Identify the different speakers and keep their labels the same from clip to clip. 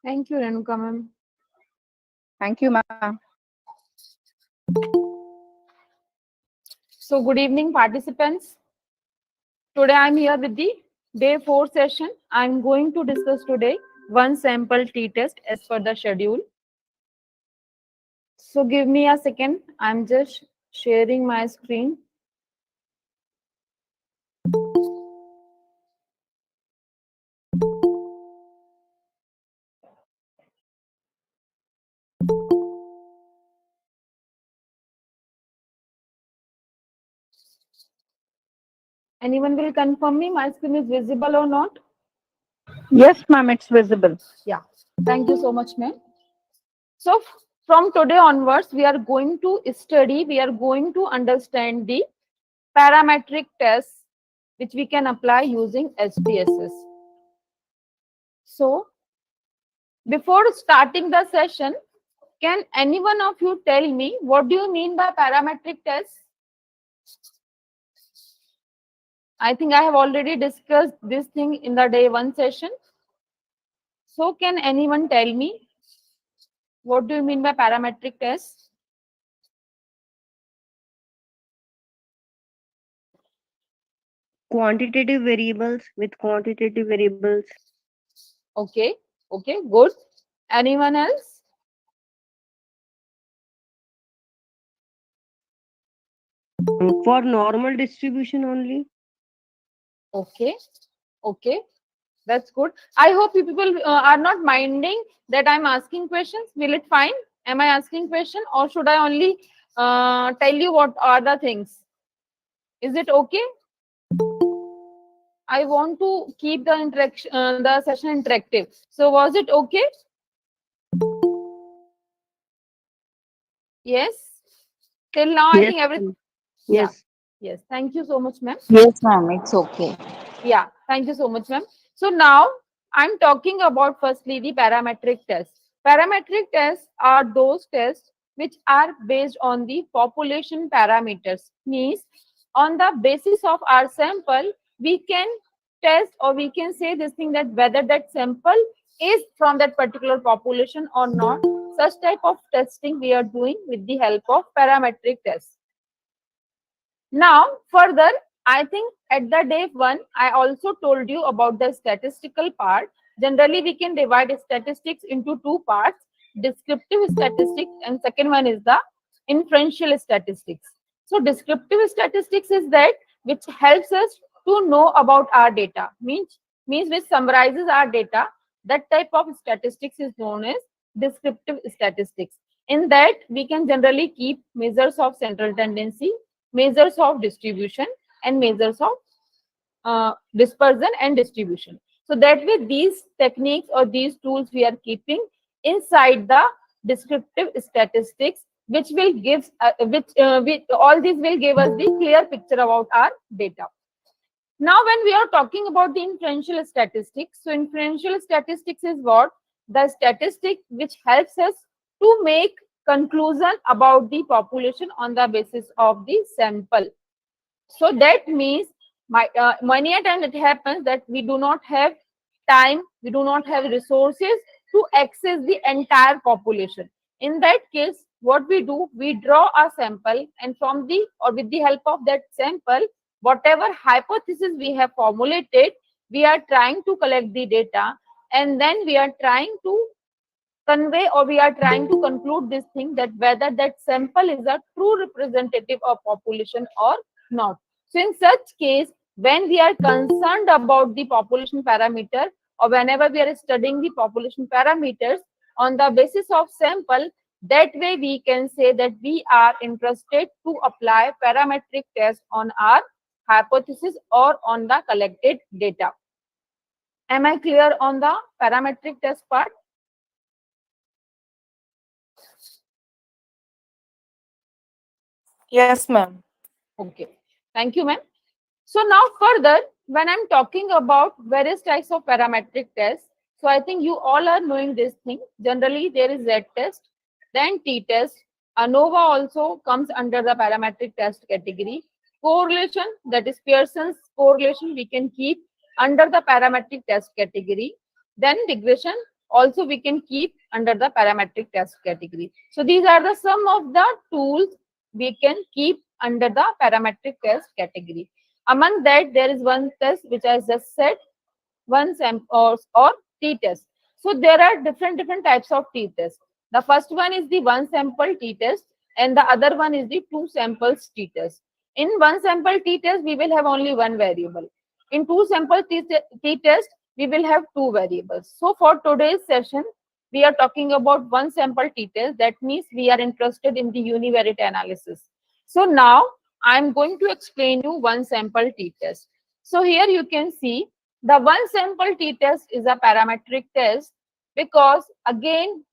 Speaker 1: Thank you, Renuka ma'am.
Speaker 2: Thank you, ma'am.
Speaker 1: So good evening, participants. Today I'm here with the day 4 session. I'm going to discuss today one sample t-test as per the schedule. So give me a second. I'm just sharing my screen. Anyone will confirm me my screen is visible or not?
Speaker 2: Yes, ma'am, it's visible.
Speaker 1: Yeah. Thank you so much, ma'am. So from today onwards, we are going to understand the parametric tests which we can apply using SPSS. So before starting the session, can any one of you tell me what do you mean by parametric tests? I think I have already discussed this thing in the day 1 session. So can anyone tell me what do you mean by parametric tests?
Speaker 3: Quantitative variables with quantitative variables.
Speaker 1: Okay, okay, good. Anyone else?
Speaker 3: For normal distribution only.
Speaker 1: Okay, okay, that's good. I hope you people are not minding that I'm asking questions. Will it fine? Am I asking question or should I only tell you what are the things? Is it okay? I want to keep the interaction, the session interactive. So was it okay? Yes. Till now, I
Speaker 3: Yes,
Speaker 1: think everything.
Speaker 3: ma'am.
Speaker 1: Yeah.
Speaker 3: Yes.
Speaker 1: Yes. Thank you so much, ma'am.
Speaker 2: Yes, ma'am, it's okay.
Speaker 1: Yeah. Thank you so much, ma'am. So now I'm talking about firstly the parametric tests. Parametric tests are those tests which are based on the population parameters. Means on the basis of our sample, we can test or we can say this thing that whether that sample is from that particular population or not. Such type of testing we are doing with the help of parametric tests. Now, further, I think at the day 1, I also told you about the statistical part. Generally, we can divide statistics into two parts, descriptive statistics and second one is the inferential statistics. So, descriptive statistics is that which helps us to know about our data, means which summarizes our data. That type of statistics is known as descriptive statistics. In that, we can generally keep measures of central tendency, measures of distribution and measures of dispersion and distribution. So that way these techniques or these tools we are keeping inside the descriptive statistics, which will give all these will give us the clear picture about our data. Now when we are talking about the inferential statistics, so inferential statistics is what? The statistic which helps us to make conclusion about the population on the basis of the sample. So that means many a time it happens that we do not have time, we do not have resources to access the entire population. In that case, what we do, we draw a sample and from the or with the help of that sample, whatever hypothesis we have formulated, we are trying to collect the data and then we are trying to convey or we are trying to conclude this thing that whether that sample is a true representative of population or not. So in such case, when we are concerned about the population parameter or whenever we are studying the population parameters on the basis of sample, that way we can say that we are interested to apply parametric test on our hypothesis or on the collected data. Am I clear on the parametric test part?
Speaker 4: Yes, ma'am.
Speaker 1: Okay, thank you, ma'am. So now further, when I'm talking about various types of parametric tests, so I think you all are knowing this thing. Generally, there is Z test, then T test. ANOVA also comes under the parametric test category. Correlation, that is Pearson's correlation, we can keep under the parametric test category. Then regression also we can keep under the parametric test category. So these are the some of the tools we can keep under the parametric test category. Among that, there is one test which I just said, one sample or t-test. So there are different types of t-test. The first one is the one sample t-test, and the other one is the two samples t-test. In one sample t-test, we will have only one variable. In two sample t-test, we will have two variables. So for today's session, we are talking about one sample t-test. That means we are interested in the univariate analysis. So now I'm going to explain you one sample t-test. So here you can see the one sample t-test is a parametric test, because again,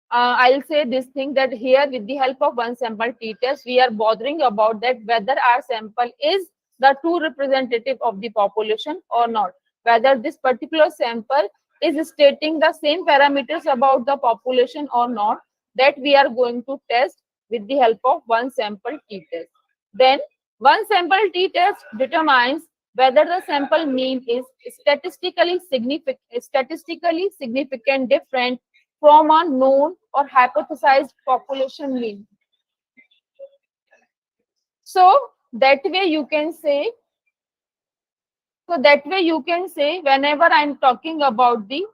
Speaker 1: I'll say this thing, that here with the help of one sample t-test, we are bothering about that whether our sample is the true representative of the population or not, whether this particular sample is stating the same parameters about the population or not, that we are going to test with the help of one sample t-test. Then one sample t-test determines whether the sample mean is statistically significant different from a known or hypothesized population mean. So that way you can say, whenever we are talking about the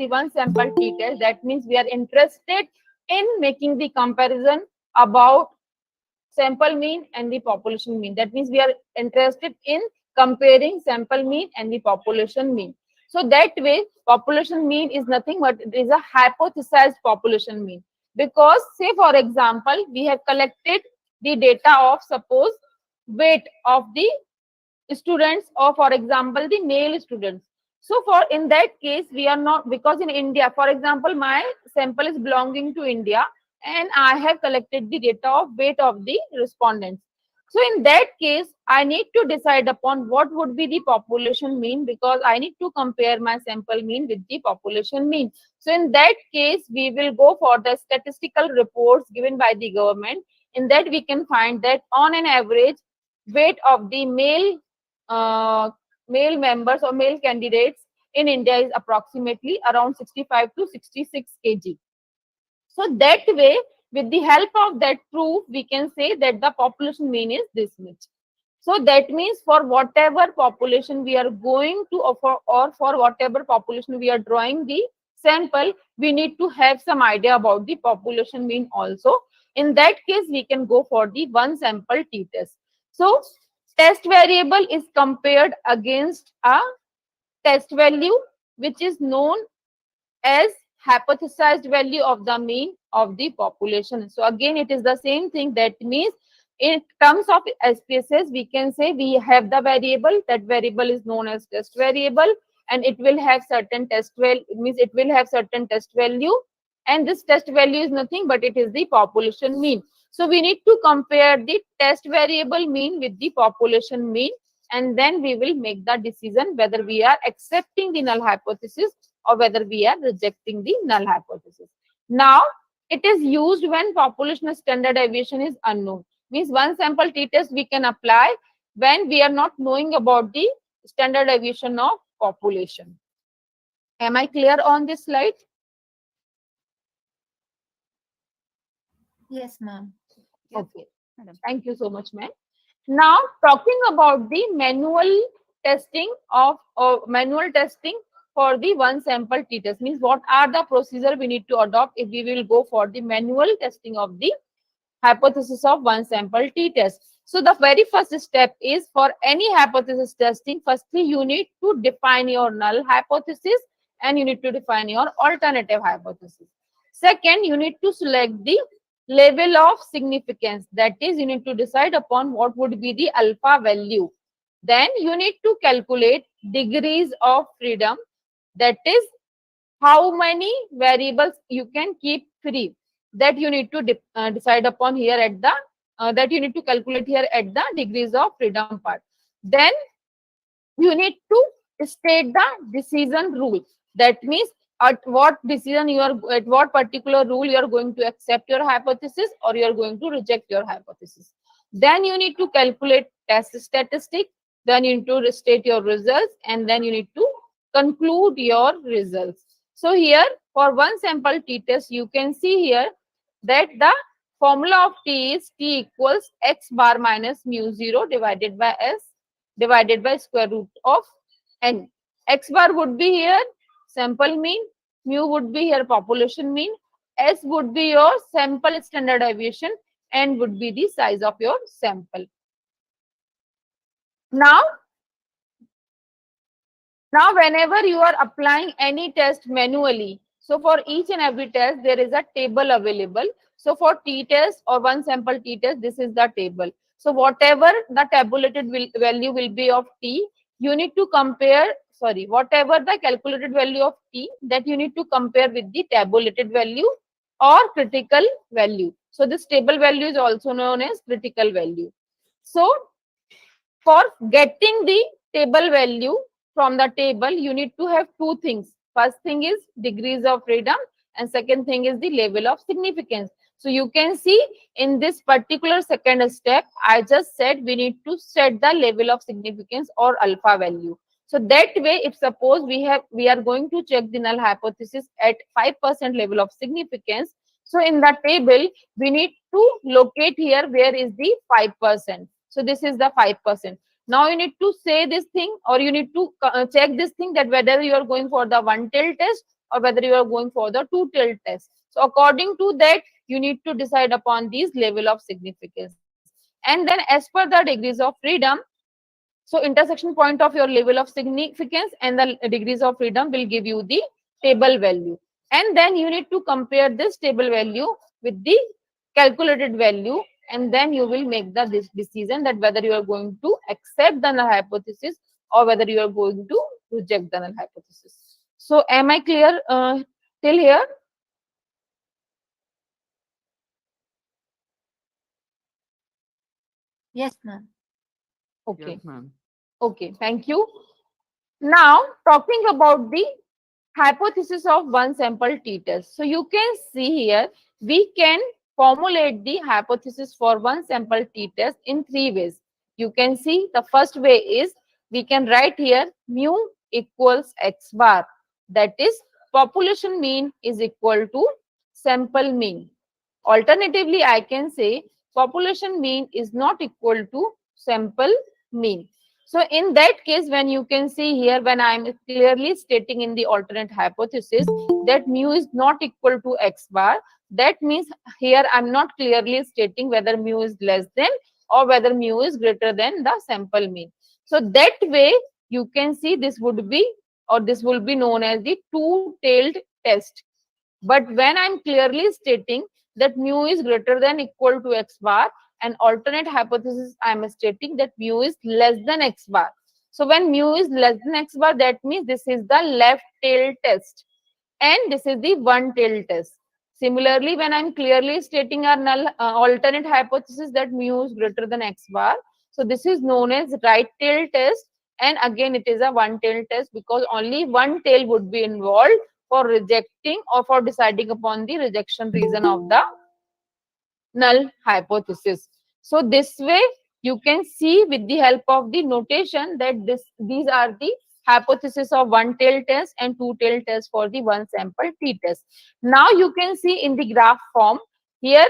Speaker 1: one sample t-test, that means we are interested in making the comparison about sample mean and the population mean. That means we are interested in comparing sample mean and the population mean. So that way, population mean is nothing but it is a hypothesized population mean. Because say for example, we have collected the data of, suppose, weight of the students, or for example the male students. So for in that case, we are not, because in India, for example, my sample is belonging to India, and I have collected the data of weight of the respondents. So in that case, I need to decide upon what would be the population mean, because I need to compare my sample mean with the population mean. So in that case, we will go for the statistical reports given by the government. In that we can find that on an average, weight of the male members or male candidates in India is approximately around 65 to 66 kg. So that way, with the help of that proof, we can say that the population mean is this much. So that means for whatever population we are going to offer, or for whatever population we are drawing the sample, we need to have some idea about the population mean also. In that case, we can go for the one sample t-test. So test variable is compared against a test value which is known as hypothesized value of the mean of the population. So again, it is the same thing. That means in terms of SPSS, we can say we have the variable. That variable is known as test variable, and it will have certain test value. It means it will have certain test value, and this test value is nothing but it is the population mean. So we need to compare the test variable mean with the population mean, and then we will make the decision whether we are accepting the null hypothesis or whether we are rejecting the null hypothesis. Now, it is used when population standard deviation is unknown. Means one sample t-test we can apply when we are not knowing about the standard deviation of population. Am I clear on this slide?
Speaker 4: Yes, ma'am.
Speaker 1: Okay. Thank you so much, ma'am. Now, talking about the manual testing for the one sample t-test, means what are the procedure we need to adopt if we will go for the manual testing of the hypothesis of one sample t-test. So the very first step is, for any hypothesis testing, firstly you need to define your null hypothesis and you need to define your alternative hypothesis. Second, you need to select the level of significance. That is, you need to decide upon what would be the alpha value. Then you need to calculate degrees of freedom. That is, how many variables you can keep free. That you need to decide upon here at the that you need to calculate here at the degrees of freedom part. Then you need to state the decision rule. That means at what particular rule you are going to accept your hypothesis or you are going to reject your hypothesis. Then you need to calculate test statistic. Then you need to state your results, and then you need to conclude your results. So here for one sample t-test, you can see here that the formula of t is t equals x bar minus mu 0 divided by s divided by square root of n. X bar would be here sample mean, mu would be here population mean, s would be your sample standard deviation, n would be the size of your sample. Now, whenever you are applying any test manually, so for each and every test, there is a table available. So for t-test or one sample t-test, this is the table. So whatever the tabulated value will be of t, you need to compare, sorry, whatever the calculated value of t, that you need to compare with the tabulated value or critical value. So this table value is also known as critical value. So for getting the table value from the table, you need to have two things. First thing is degrees of freedom and second thing is the level of significance. So you can see in this particular second step, I just said we need to set the level of significance or alpha value. So that way, if suppose we are going to check the null hypothesis at 5% level of significance, so in the table, we need to locate here where is the 5%. So this is the 5%. Now you need to say this thing or you need to check this thing that whether you are going for the one tail test or whether you are going for the two tail test. So according to that, you need to decide upon these level of significance. And then as per the degrees of freedom, so intersection point of your level of significance and the degrees of freedom will give you the table value. And then you need to compare this table value with the calculated value, and then you will make the decision that whether you are going to accept the null hypothesis or whether you are going to reject the null hypothesis. So am I clear till here?
Speaker 2: Yes, ma'am.
Speaker 1: Okay.
Speaker 4: Yes, ma'am.
Speaker 1: Okay, thank you. Now talking about the hypothesis of one sample t-test. So you can see here, we can formulate the hypothesis for one sample t-test in three ways. You can see the first way is we can write here mu equals x bar. That is population mean is equal to sample mean. Alternatively, I can say population mean is not equal to sample mean. So in that case, when you can see here, when I am clearly stating in the alternate hypothesis that mu is not equal to x bar, that means here I'm not clearly stating whether mu is less than or whether mu is greater than the sample mean. So that way you can see this would be or this will be known as the two-tailed test. But when I'm clearly stating that mu is greater than equal to x bar, and alternate hypothesis I'm stating that mu is less than x bar. So when mu is less than x bar, that means this is the left tail test and this is the one tail test. Similarly, when I'm clearly stating our null alternate hypothesis that mu is greater than x bar, so this is known as right tail test, and again it is a one tail test because only one tail would be involved for rejecting or for deciding upon the rejection reason of the null hypothesis. So this way you can see with the help of the notation that these are the hypothesis of one tail test and two tail test for the one sample t test. Now you can see in the graph form here,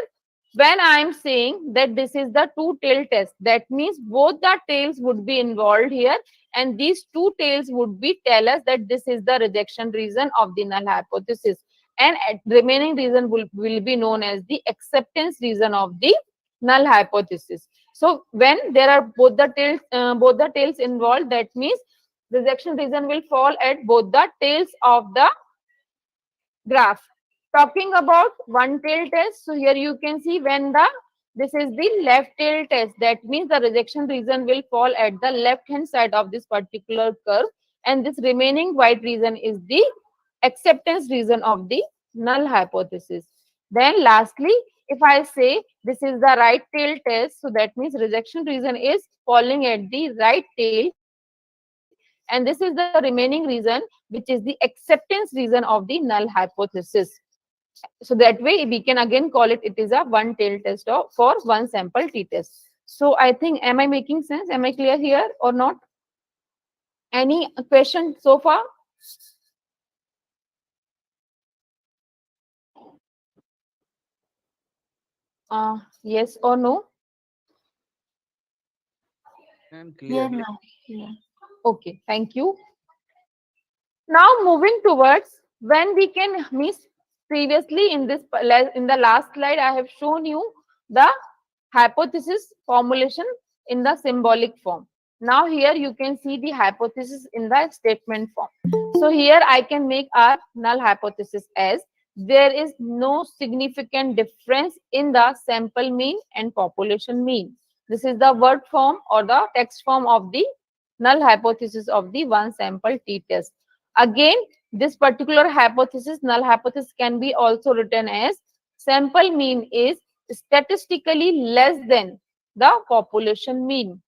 Speaker 1: when I am saying that this is the two tail test, that means both the tails would be involved here, and these two tails would be tell us that this is the rejection reason of the null hypothesis, and remaining reason will be known as the acceptance reason of the null hypothesis. So when there are both the tails involved, that means rejection reason will fall at both the tails of the graph. Talking about one tail test, so here you can see when this is the left tail test, that means the rejection reason will fall at the left hand side of this particular curve, and this remaining white region is the acceptance reason of the null hypothesis. Then lastly, if I say this is the right tail test, so that means rejection reason is falling at the right tail, and this is the remaining reason which is the acceptance reason of the null hypothesis. So that way we can again call it is a one tail test for one sample t test. So I think, am I making sense? Am I clear here or not? Any question so far? Yes or no?
Speaker 4: I'm
Speaker 2: Yeah,
Speaker 4: clear.
Speaker 2: ma'am. Yeah.
Speaker 1: Okay, thank you. Now moving towards when we can miss previously in this in the last slide I have shown you the hypothesis formulation in the symbolic form. Now here you can see the hypothesis in the statement form. So here I can make our null hypothesis as there is no significant difference in the sample mean and population mean. This is the word form or the text form of the null hypothesis of the one sample t-test. Again, this particular hypothesis, null hypothesis, can be also written as sample mean is statistically less than the population mean.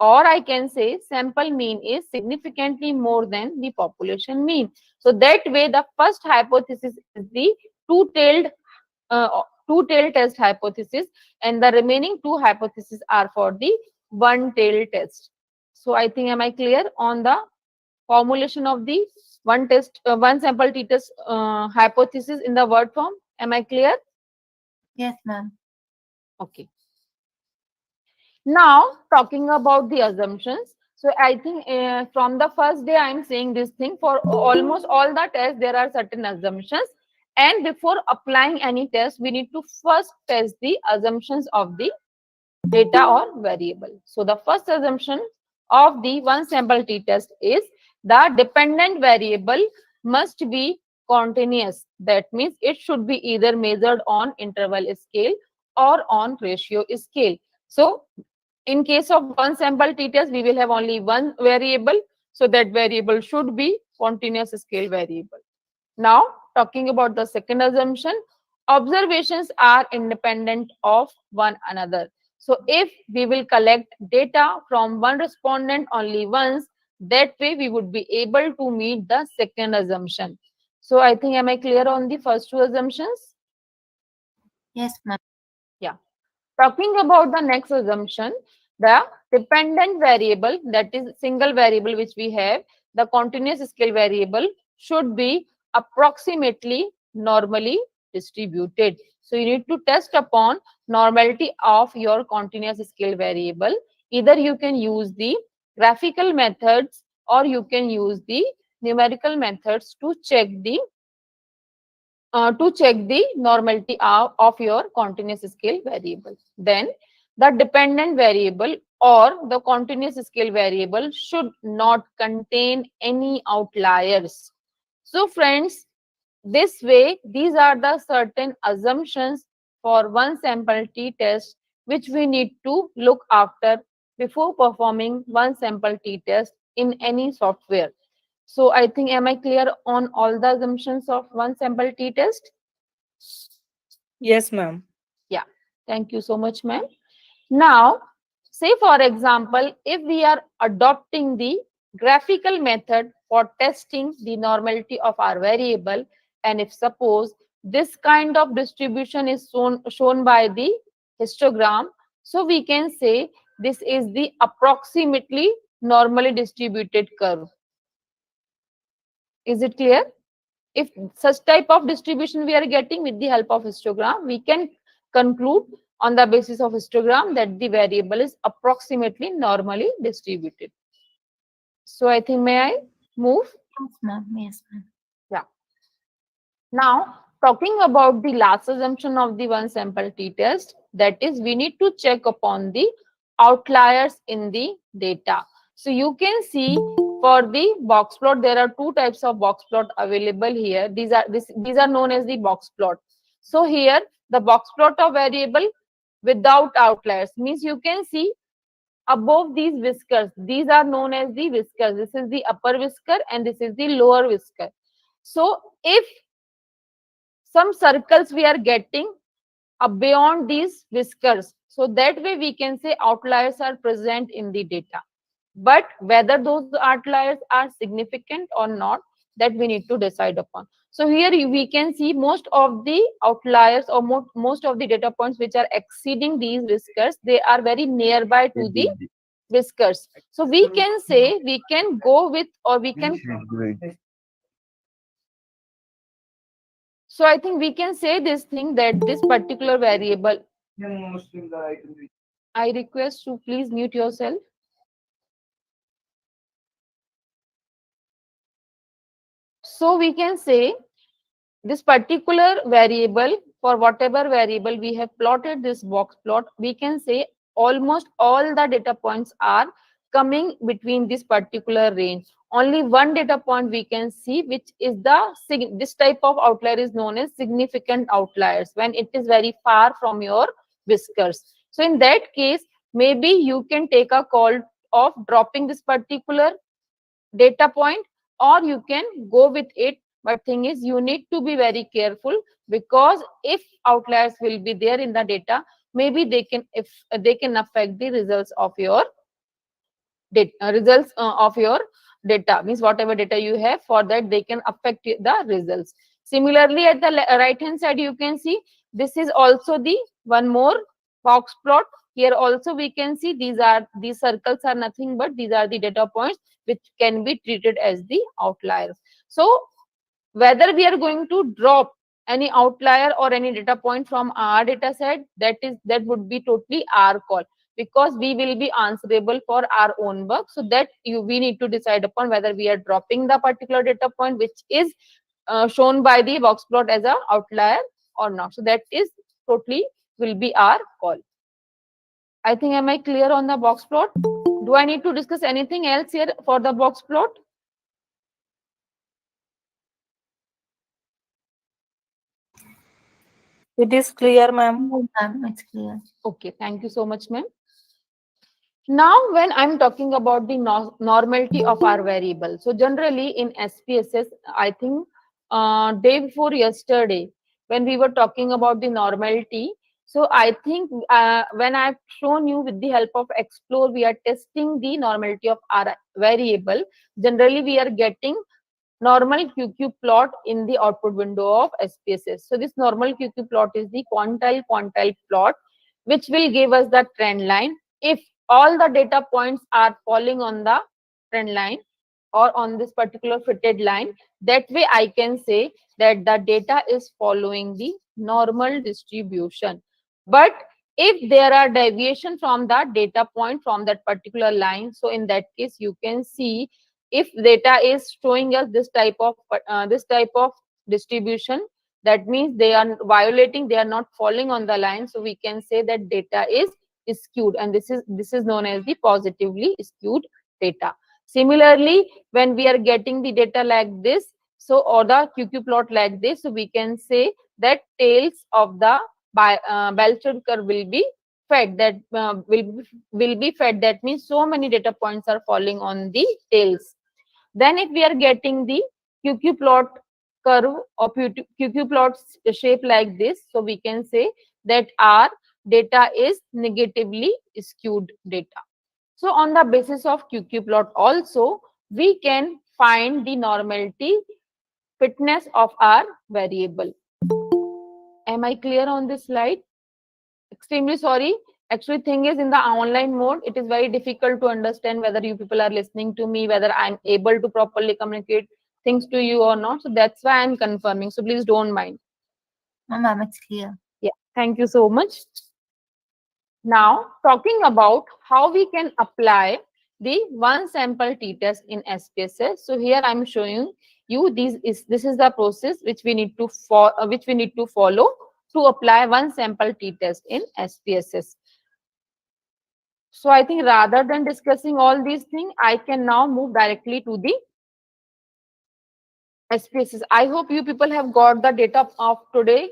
Speaker 1: Or I can say sample mean is significantly more than the population mean. So that way the first hypothesis is the two-tailed two-tailed test hypothesis and the remaining two hypotheses are for the one-tailed test. So I think am I clear on the formulation of the one sample t-test hypothesis in the word form? Am I clear?
Speaker 2: Yes, ma'am.
Speaker 1: Okay. Now, talking about the assumptions. So, I think from the first day, I am saying this thing for almost all the tests, there are certain assumptions. And before applying any test, we need to first test the assumptions of the data or variable. So, the first assumption of the one sample t-test is the dependent variable must be continuous. That means it should be either measured on interval scale or on ratio scale. So, in case of one sample t-test, we will have only one variable. So that variable should be continuous scale variable. Now, talking about the second assumption, observations are independent of one another. So if we will collect data from one respondent only once, that way we would be able to meet the second assumption. So I think, am I clear on the first two assumptions?
Speaker 2: Yes, ma'am.
Speaker 1: Yeah. Talking about the next assumption, the dependent variable, that is single variable which we have, the continuous scale variable should be approximately normally distributed. So you need to test upon normality of your continuous scale variable. Either you can use the graphical methods or you can use the numerical methods to check the normality of your continuous scale variable. Then the dependent variable or the continuous scale variable should not contain any outliers. So friends, this way, these are the certain assumptions for one sample t-test which we need to look after before performing one sample t-test in any software. So I think, am I clear on all the assumptions of one sample t-test?
Speaker 5: Yes, ma'am.
Speaker 1: Yeah, thank you so much, ma'am. Now, say for example, if we are adopting the graphical method for testing the normality of our variable, and if suppose this kind of distribution is shown by the histogram, so we can say this is the approximately normally distributed curve. Is it clear? If such type of distribution we are getting with the help of histogram, we can conclude on the basis of histogram that the variable is approximately normally distributed. So I think, may I move?
Speaker 2: Yes, ma'am. Yes, ma'am.
Speaker 1: Yeah. Now, talking about the last assumption of the one sample t-test, that is we need to check upon the outliers in the data. So you can see for the box plot, there are two types of box plot available here. These are known as the box plot. So here the box plot of variable without outliers means you can see above these whiskers. These are known as the whiskers. This is the upper whisker and this is the lower whisker. So if some circles we are getting beyond these whiskers, so that way we can say outliers are present in the data. But whether those outliers are significant or not, that we need to decide upon. So here we can see most of the outliers or most of the data points which are exceeding these whiskers, they are very nearby to the whiskers. So we can say we can go with or we can. So I think we can say this thing that this particular variable I request to please mute yourself. So we can say this particular variable, for whatever variable we have plotted this box plot, we can say almost all the data points are coming between this particular range. Only one data point we can see, which is this type of outlier is known as significant outliers, when it is very far from your whiskers. So in that case, maybe you can take a call of dropping this particular data point, or you can go with it. But thing is, you need to be very careful, because if outliers will be there in the data, maybe they can, if they can affect the results of your data, means whatever data you have, for that they can affect the results. Similarly, at the right hand side, you can see this is also the one more box plot. Here also we can see these circles are nothing but these are the data points which can be treated as the outliers. So whether we are going to drop any outlier or any data point from our data set, that would be totally our call, because we will be answerable for our own work. So that we need to decide upon whether we are dropping the particular data point which is shown by the box plot as a outlier or not. So that is totally will be our call. I think, am I clear on the box plot? Do I need to discuss anything else here for the box plot?
Speaker 5: It is clear, ma'am.
Speaker 2: No, ma'am, it's clear.
Speaker 1: Okay, thank you so much, ma'am. Now, when I'm talking about the normality of our variable, so generally in SPSS, I think day before yesterday, when we were talking about the normality, so I think when I've shown you with the help of Explore, we are testing the normality of our variable. Generally, we are getting normal QQ plot in the output window of SPSS. So this normal QQ plot is the quantile plot, which will give us the trend line. If all the data points are falling on the trend line or on this particular fitted line, that way I can say that the data is following the normal distribution. But if there are deviation from the data point from that particular line, so in that case you can see, if data is showing us this type of distribution, that means they are violating, they are not falling on the line, so we can say that data is skewed, and this is known as the positively skewed data. Similarly, when we are getting the data like this, so or the QQ plot like this, so we can say that tails of the bell-shaped curve will be fed, that will be fed, that means so many data points are falling on the tails. Then if we are getting the QQ plot curve or QQ plot shape like this, so we can say that our data is negatively skewed data. So on the basis of QQ plot also, we can find the normality fitness of our variable. Am I clear on this slide? Extremely sorry. Actually, thing is, in the online mode, it is very difficult to understand whether you people are listening to me, whether I'm able to properly communicate things to you or not. So that's why I'm confirming. So please don't mind.
Speaker 2: No, ma'am, it's clear.
Speaker 1: Yeah, thank you so much. Now, talking about how we can apply the one sample t-test in SPSS. So here I'm showing you this is the process which we need to follow to apply one sample t-test in SPSS. So I think rather than discussing all these things, I can now move directly to the SPSS. I hope you people have got the data of today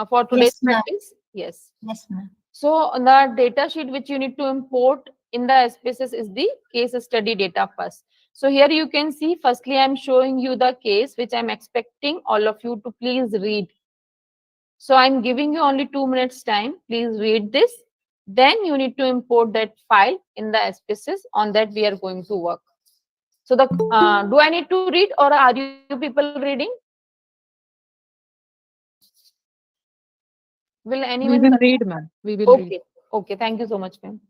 Speaker 1: for today's
Speaker 2: Yes, ma'am.
Speaker 1: practice. Yes.
Speaker 2: Yes, ma'am.
Speaker 1: So the data sheet which you need to import in the SPSS is the case study data first. So here you can see, firstly, I'm showing you the case which I'm expecting all of you to please read. So I'm giving you only 2 minutes time. Please read this. Then you need to import that file in the SPSS. On that we are going to work. So do I need to read, or are you people reading? Will anyone?
Speaker 4: We will read, ma'am. We will read.
Speaker 1: Okay. Okay. Thank you so much, ma'am.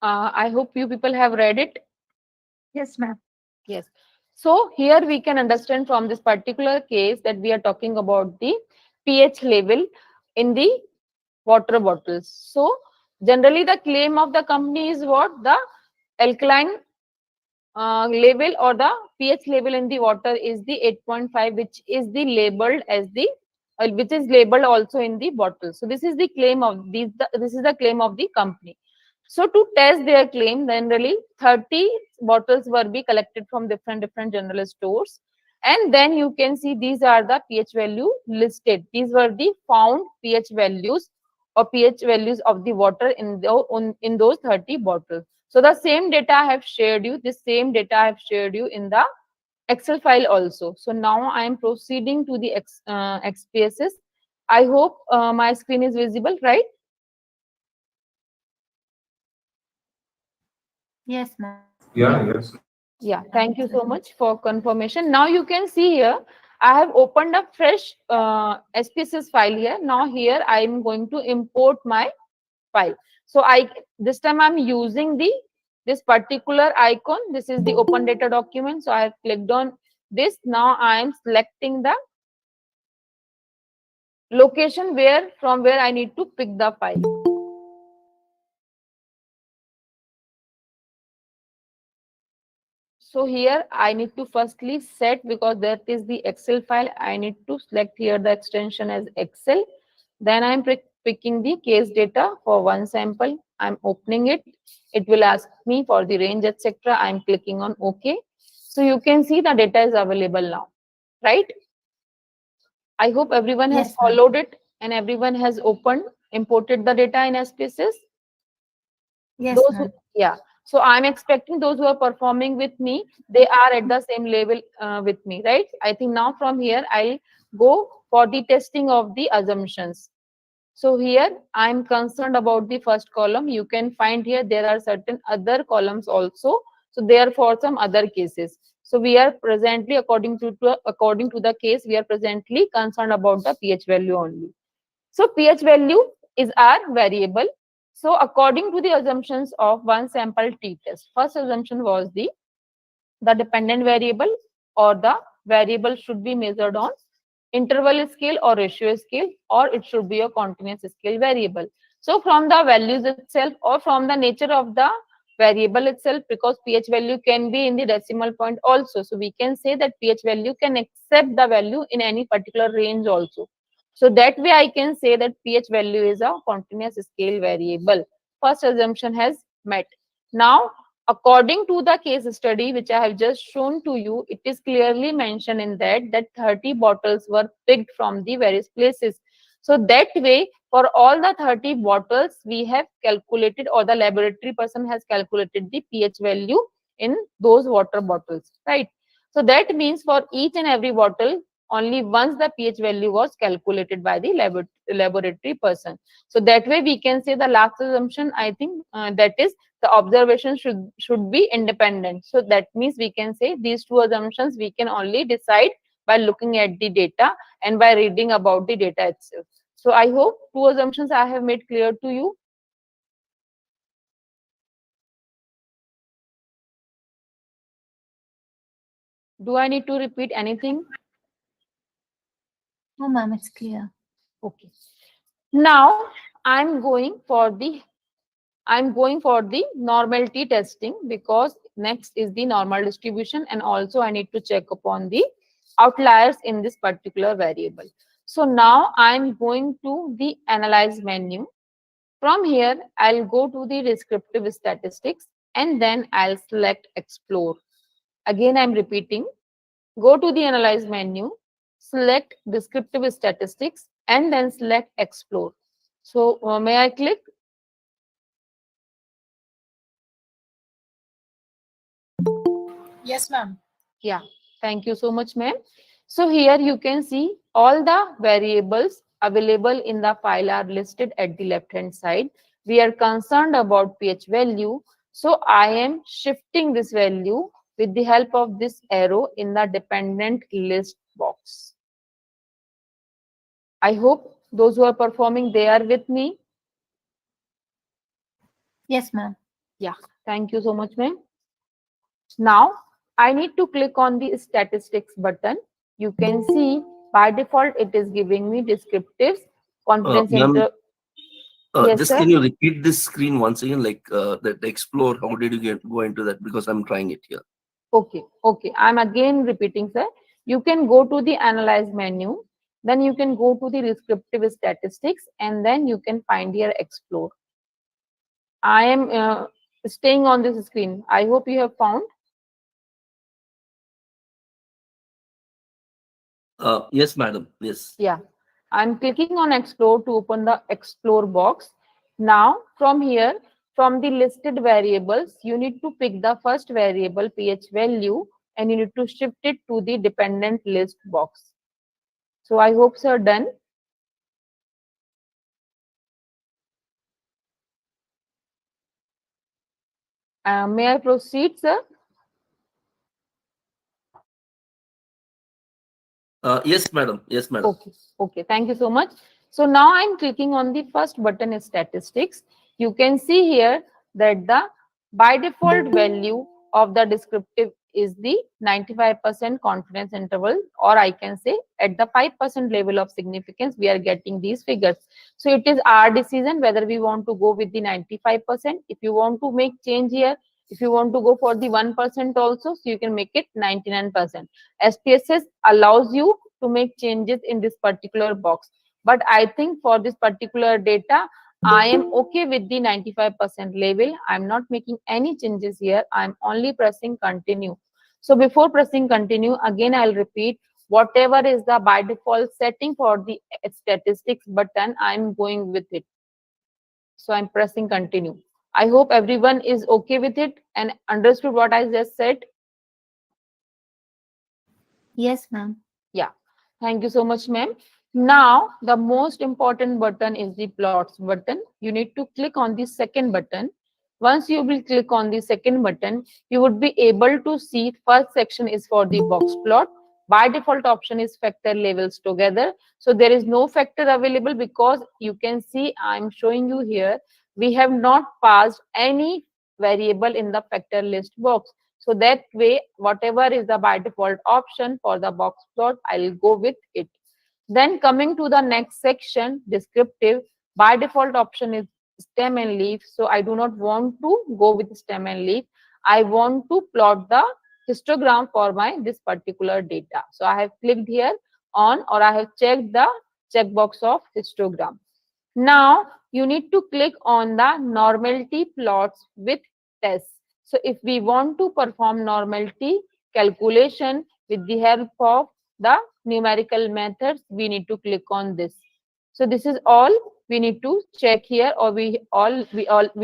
Speaker 1: I hope you people have read it.
Speaker 2: Yes, ma'am.
Speaker 1: Yes. So here we can understand from this particular case that we are talking about the pH level in the water bottles. So generally the claim of the company is what? The alkaline level or the pH level in the water is the 8.5, which is the labeled as the which is labeled also in the bottle. So this is the claim of this is the claim of the company. So to test their claim, generally 30 bottles were be collected from different general stores, and then you can see these are the pH value listed. These were the found pH values or pH values of the water in in those 30 bottles. So the same data I have shared you, this same data I have shared you in the Excel file also. So now I am proceeding to the SPSS. I hope my screen is visible, right?
Speaker 2: Yes, ma'am.
Speaker 4: Yes.
Speaker 1: Yeah, thank you so much for confirmation. Now you can see here, I have opened a fresh SPSS file here. Now here I am going to import my file. So this time I'm using this particular icon. This is the open data document. So I have clicked on this. Now I am selecting the location from where I need to pick the file. So here I need to firstly set, because that is the Excel file, I need to select here the extension as Excel. Then I'm picking the case data for one sample. I'm opening it. It will ask me for the range, etc. I'm clicking on OK. So you can see the data is available now, right? I hope everyone has
Speaker 2: Yes, ma'am.
Speaker 1: followed it and everyone has imported the data in SPSS.
Speaker 2: Yes,
Speaker 1: Those who,
Speaker 2: ma'am.
Speaker 1: yeah. So I'm expecting those who are performing with me, they are at the same level with me, right? I think now from here I'll go for the testing of the assumptions. So here I'm concerned about the first column. You can find here there are certain other columns also. So there are for some other cases. So we are presently, according to the case, we are presently concerned about the pH value only. So pH value is our variable. So according to the assumptions of one sample t-test, first assumption was the dependent variable or the variable should be measured on interval scale or ratio scale, or it should be a continuous scale variable. So from the values itself or from the nature of the variable itself, because pH value can be in the decimal point also, so we can say that pH value can accept the value in any particular range also. So that way I can say that pH value is a continuous scale variable. First assumption has met. Now according to the case study which I have just shown to you, it is clearly mentioned in that 30 bottles were picked from the various places. So that way, for all the 30 bottles, we have calculated, or the laboratory person has calculated the pH value in those water bottles, right? So that means for each and every bottle, only once the pH value was calculated by the laboratory person. So that way we can say the last assumption, I think that is the observation should be independent. So that means we can say these two assumptions we can only decide by looking at the data and by reading about the data itself. So I hope two assumptions I have made clear to you. Do I need to repeat anything?
Speaker 2: No, ma'am, it's clear.
Speaker 1: Okay. Now I'm going for the normality testing, because next is the normal distribution, and also I need to check upon the outliers in this particular variable. So now I'm going to the analyze menu. From here, I'll go to the descriptive statistics and then I'll select explore. Again, I'm repeating, go to the analyze menu, select descriptive statistics and then select explore. So may I click?
Speaker 5: Yes, ma'am.
Speaker 1: Yeah, thank you so much, ma'am. So here you can see all the variables available in the file are listed at the left hand side. We are concerned about pH value. So I am shifting this value with the help of this arrow in the dependent list box. I hope those who are performing, they are with me.
Speaker 2: Yes, ma'am.
Speaker 1: Yeah, thank you so much, ma'am. Now, I need to click on the statistics button. You can see by default, it is giving me descriptives, confidence
Speaker 4: Ma'am,
Speaker 1: inter. Yes,
Speaker 4: just
Speaker 1: sir.
Speaker 4: can you repeat this screen once again, like that explore? How did you go into that? Because I'm trying it here.
Speaker 1: Okay, okay. I'm again repeating, sir. You can go to the analyze menu, then you can go to the descriptive statistics, and then you can find here explore. I am staying on this screen. I hope you have found.
Speaker 4: Yes, madam. Yes.
Speaker 1: Yeah. I'm clicking on explore to open the explore box. Now, from here, from the listed variables, you need to pick the first variable pH value and you need to shift it to the dependent list box. So I hope, sir, done. May I proceed, sir?
Speaker 4: Yes, madam. Yes, madam.
Speaker 1: Okay, okay, thank you so much. So now I'm clicking on the first button is statistics. You can see here that the by default value of the descriptive is the 95% confidence interval, or I can say at the 5% level of significance, we are getting these figures. So it is our decision whether we want to go with the 95%. If you want to make change here, if you want to go for the 1% also, so you can make it 99%. SPSS allows you to make changes in this particular box. But I think for this particular data, I am okay with the 95% level. I'm not making any changes here. I'm only pressing continue. So before pressing continue, again, I'll repeat whatever is the by default setting for the statistics button, I'm going with it. So I'm pressing continue. I hope everyone is okay with it and understood what I just said.
Speaker 2: Yes, ma'am.
Speaker 1: Yeah, thank you so much, ma'am. Now, the most important button is the plots button. You need to click on the second button. Once you will click on the second button, you would be able to see first section is for the box plot. By default option is factor levels together. So there is no factor available because you can see I'm showing you here. We have not passed any variable in the factor list box. So that way, whatever is the by default option for the box plot, I'll go with it. Then coming to the next section, descriptive, by default option is stem and leaf. So I do not want to go with stem and leaf. I want to plot the histogram for my this particular data. So I have clicked here on, or I have checked the checkbox of histogram. Now you need to click on the normality plots with tests. So if we want to perform normality calculation with the help of the numerical methods, we need to click on this. So this is all we need to check here, or we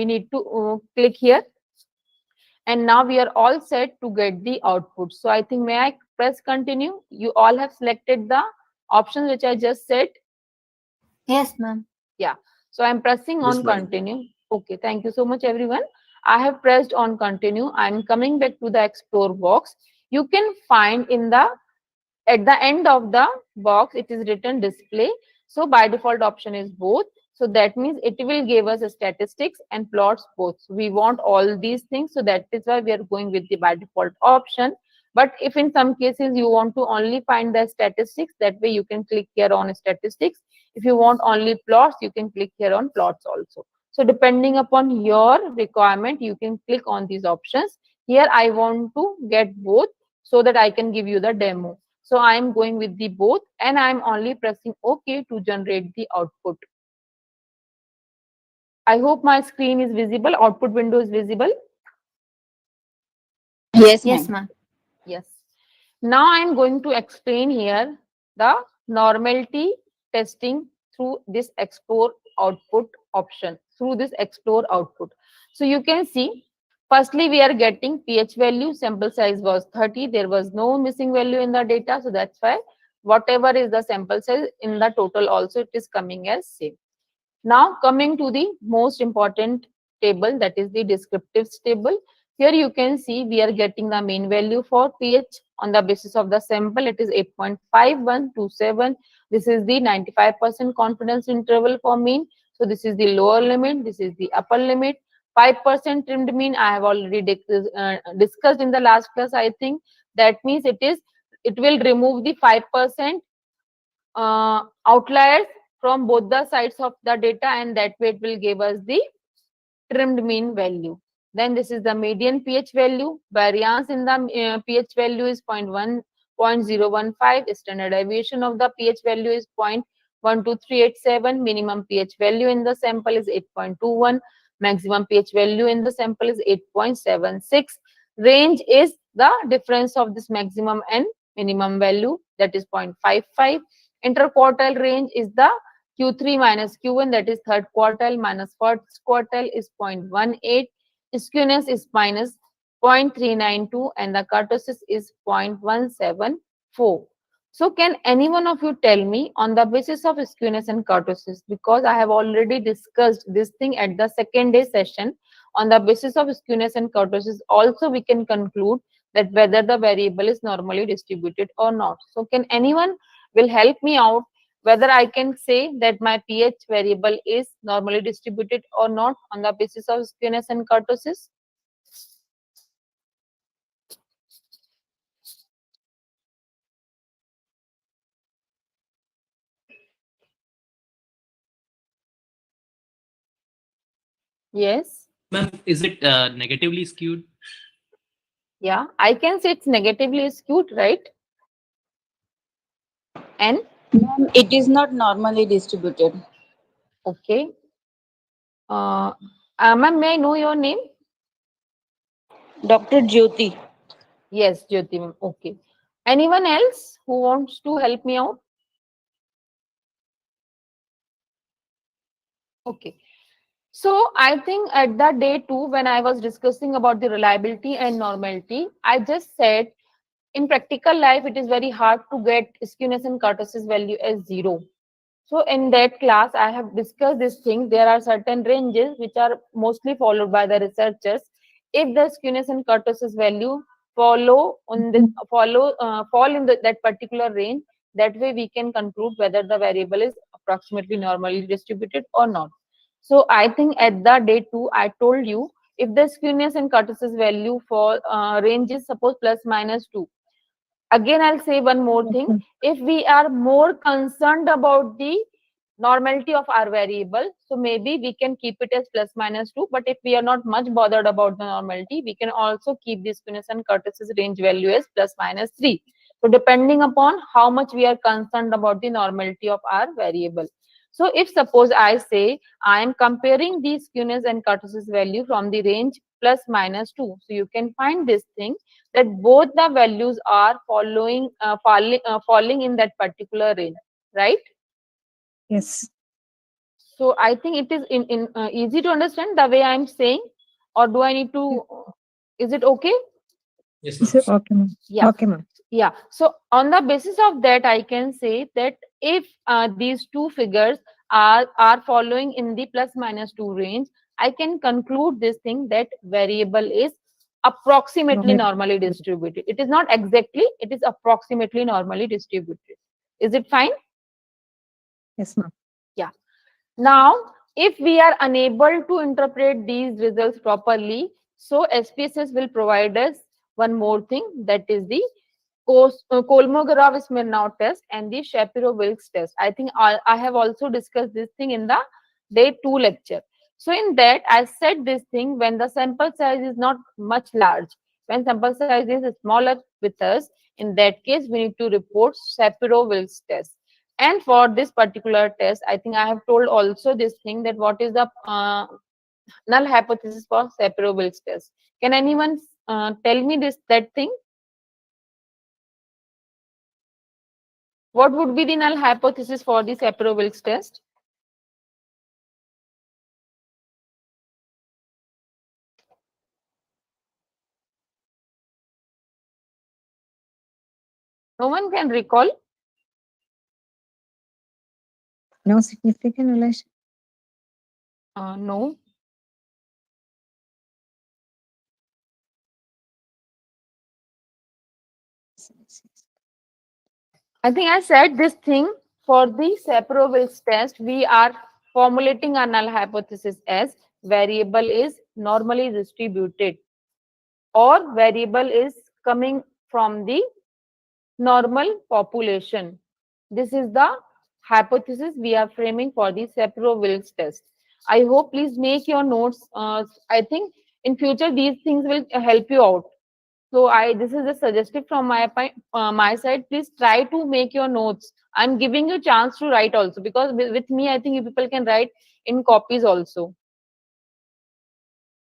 Speaker 1: need to click here. And now we are all set to get the output. So I think, may I press continue? You all have selected the options which I just said.
Speaker 2: Yes, ma'am.
Speaker 1: Yeah. So I'm pressing
Speaker 4: Yes,
Speaker 1: on
Speaker 4: madam.
Speaker 1: continue. Okay. Thank you so much, everyone. I have pressed on continue. I'm coming back to the explore box. You can find in the at the end of the box, it is written display. So by default option is both. So that means it will give us statistics and plots both. So we want all these things. So that is why we are going with the by default option. But if in some cases you want to only find the statistics, that way you can click here on statistics. If you want only plots, you can click here on plots also. So depending upon your requirement, you can click on these options. Here I want to get both so that I can give you the demo. So I am going with the both and I am only pressing OK to generate the output. I hope my screen is visible, output window is visible.
Speaker 5: Yes,
Speaker 2: Yes,
Speaker 5: ma'am.
Speaker 2: ma'am.
Speaker 1: Yes. Now I am going to explain here the normality testing through this explore output option, through this explore output. So you can see, firstly, we are getting pH value, sample size was 30. There was no missing value in the data. So that's why whatever is the sample size in the total also, it is coming as same. Now coming to the most important table, that is the descriptives table. Here you can see we are getting the mean value for pH on the basis of the sample. It is 8.5127. This is the 95% confidence interval for mean. So this is the lower limit. This is the upper limit. 5% trimmed mean I have already discussed in the last class, I think. That means it will remove the 5% outliers from both the sides of the data, and that way it will give us the trimmed mean value. Then this is the median pH value. Variance in the pH value is 0.015. Standard deviation of the pH value is 0.12387. Minimum pH value in the sample is 8.21. Maximum pH value in the sample is 8.76. Range is the difference of this maximum and minimum value, that is 0.55. Interquartile range is the Q3 minus Q1, that is third quartile minus first quartile, is 0.18. Skewness is minus 0.392 and the kurtosis is 0.174. So can any one of you tell me on the basis of skewness and kurtosis, because I have already discussed this thing at the second day session, on the basis of skewness and kurtosis also we can conclude that whether the variable is normally distributed or not. So can anyone will help me out whether I can say that my pH variable is normally distributed or not on the basis of skewness and kurtosis? Yes.
Speaker 6: Ma'am, is it negatively skewed?
Speaker 1: Yeah, I can say it's negatively skewed, right? And
Speaker 7: Ma'am, it is not normally distributed.
Speaker 1: okay. Ma'am, may I know your name?
Speaker 7: Dr. Jyoti.
Speaker 1: Yes, Jyoti ma'am. Okay. Anyone else who wants to help me out? Okay. So I think at the day 2, when I was discussing about the reliability and normality, I just said in practical life, it is very hard to get skewness and kurtosis value as 0. So in that class, I have discussed this thing. There are certain ranges which are mostly followed by the researchers. If the skewness and kurtosis value fall in that particular range, that way we can conclude whether the variable is approximately normally distributed or not. So I think at the day 2, I told you if the skewness and kurtosis value for range is suppose plus minus 2. Again, I'll say one more thing. If we are more concerned about the normality of our variable, so maybe we can keep it as plus minus 2. But if we are not much bothered about the normality, we can also keep the skewness and kurtosis range value as plus minus 3. So depending upon how much we are concerned about the normality of our variable. So if suppose I say I am comparing the skewness and kurtosis value from the range plus minus 2. So you can find this thing that both the values are falling in that particular range, right?
Speaker 8: Yes.
Speaker 1: So I think it is easy to understand the way I'm saying, or do I need to? Is it okay?
Speaker 6: Yes, ma'am.
Speaker 8: Okay, ma'am.
Speaker 1: Yeah.
Speaker 8: Okay, ma'am.
Speaker 1: Yeah. So on the basis of that, I can say that if these two figures are following in the plus minus 2 range, I can conclude this thing that variable is approximately normally distributed. It is not exactly, it is approximately normally distributed. Is it fine?
Speaker 8: Yes, ma'am.
Speaker 1: Yeah. Now, if we are unable to interpret these results properly, so SPSS will provide us one more thing, that is the Kolmogorov-Smirnov test and the Shapiro-Wilks test. I think I have also discussed this thing in the day 2 lecture. So in that, I said this thing when the sample size is not much large, when sample size is smaller with us, in that case, we need to report Shapiro-Wilks test. And for this particular test, I think I have told also this thing that what is the null hypothesis for Shapiro-Wilks test. Can anyone tell me that thing? What would be the null hypothesis for the Shapiro-Wilks test? No one can recall?
Speaker 8: No significant relation.
Speaker 1: No. I think I said this thing for the Shapiro-Wilks test. We are formulating our null hypothesis as variable is normally distributed, or variable is coming from the normal population. This is the hypothesis we are framing for the Shapiro-Wilks test. I hope please make your notes. I think in future these things will help you out. So this is a suggestive from my side. Please try to make your notes. I'm giving you chance to write also, because with me I think you people can write in copies also.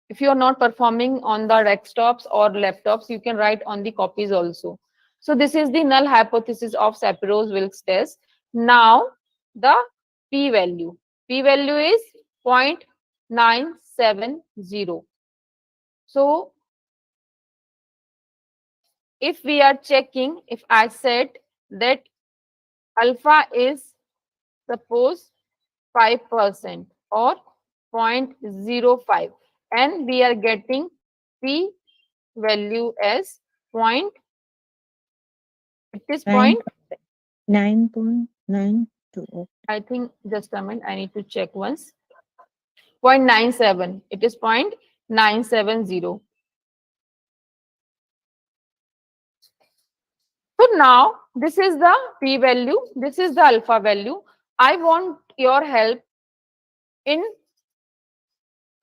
Speaker 1: If you are not performing on the desktops or laptops, you can write on the copies also. So this is the null hypothesis of Shapiro-Wilks test. Now the p-value. P-value is 0.970. So if we are checking, if I said that alpha is suppose 5% or 0.05, and we are getting p value as point, it is point,
Speaker 8: 9.920.
Speaker 1: I think, just a minute, I need to check once. 0.97, it is 0.970. So now this is the p value, this is the alpha value. I want your help in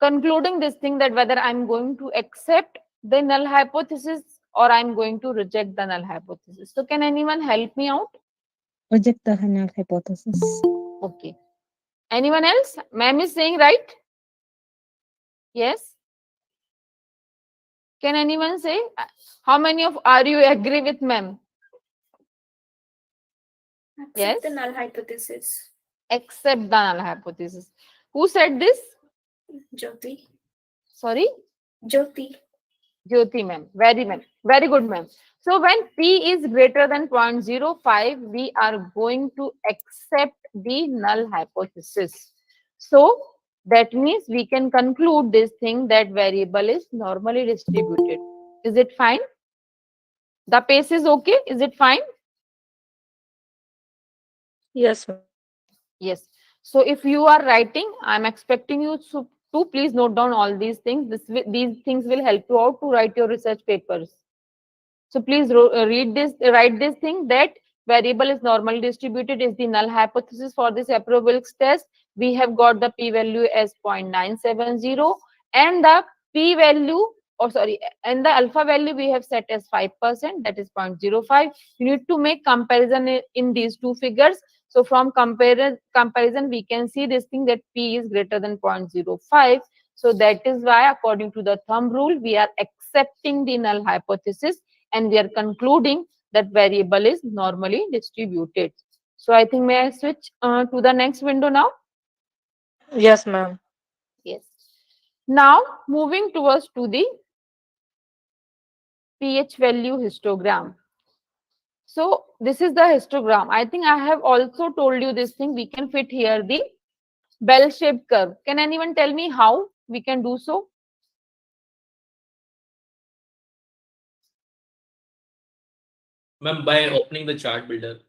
Speaker 1: concluding this thing, that whether I'm going to accept the null hypothesis or I'm going to reject the null hypothesis. So can anyone help me out?
Speaker 8: Reject the null hypothesis.
Speaker 1: Okay. Anyone else? Ma'am is saying right? Yes. Can anyone say? How many of are you agree with ma'am? Yes.
Speaker 9: The null hypothesis.
Speaker 1: Accept the null hypothesis. Who said this?
Speaker 9: Jyoti.
Speaker 1: Sorry?
Speaker 9: Jyoti.
Speaker 1: Jyoti ma'am. Very good ma'am. So when p is greater than 0.05, we are going to accept the null hypothesis. So that means we can conclude this thing, that variable is normally distributed. Is it fine? The pace is okay? Is it fine?
Speaker 5: Yes, ma'am.
Speaker 1: Yes. So if you are writing, I'm expecting you to please note down all these things. These things will help you out to write your research papers. So please write this thing, that variable is normally distributed is the null hypothesis for this Shapiro-Wilks test. We have got the p-value as 0.970, and the p-value, or sorry, and the alpha value we have set as 5%, that is 0.05. You need to make comparison in these two figures. So from comparison, we can see this thing, that p is greater than 0.05. So that is why, according to the thumb rule, we are accepting the null hypothesis, and we are concluding that variable is normally distributed. So I think, may I switch to the next window now?
Speaker 5: Yes, ma'am.
Speaker 1: Yes. Now moving towards to the pH value histogram. So this is the histogram. I think I have also told you this thing. We can fit here the bell-shaped curve. Can anyone tell me how we can do so?
Speaker 6: Ma'am, by opening the chart builder.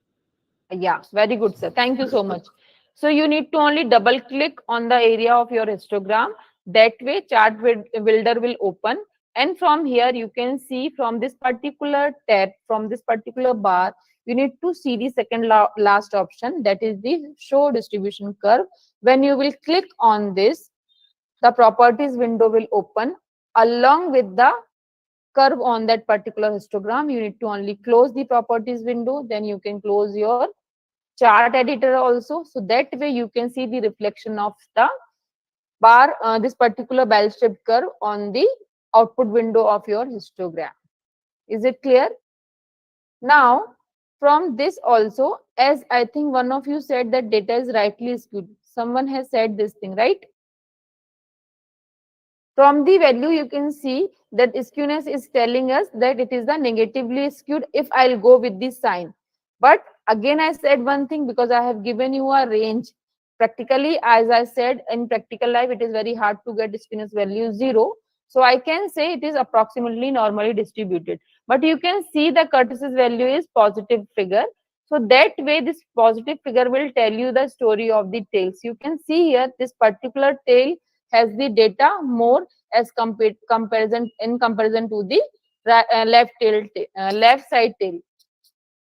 Speaker 1: Yeah, very good, sir. Thank you so much. So you need to only double click on the area of your histogram. That way chart builder will open. And from here, you can see from this particular tab, from this particular bar, you need to see the second last option, that is the show distribution curve. When you will click on this, the properties window will open along with the curve on that particular histogram. You need to only close the properties window, then you can close your chart editor also. So that way you can see the reflection of the bar, this particular bell-shaped curve on the output window of your histogram. Is it clear? Now, from this also, as I think one of you said that data is rightly skewed. Someone has said this thing, right? From the value, you can see that skewness is telling us that it is the negatively skewed if I'll go with this sign. But again, I said one thing, because I have given you a range. Practically, as I said, in practical life, it is very hard to get skewness value 0. So I can say it is approximately normally distributed. But you can see the Curtis's value is positive figure. So that way, this positive figure will tell you the story of the tails. You can see here, this particular tail has the data more as comparison in comparison to the left side tail.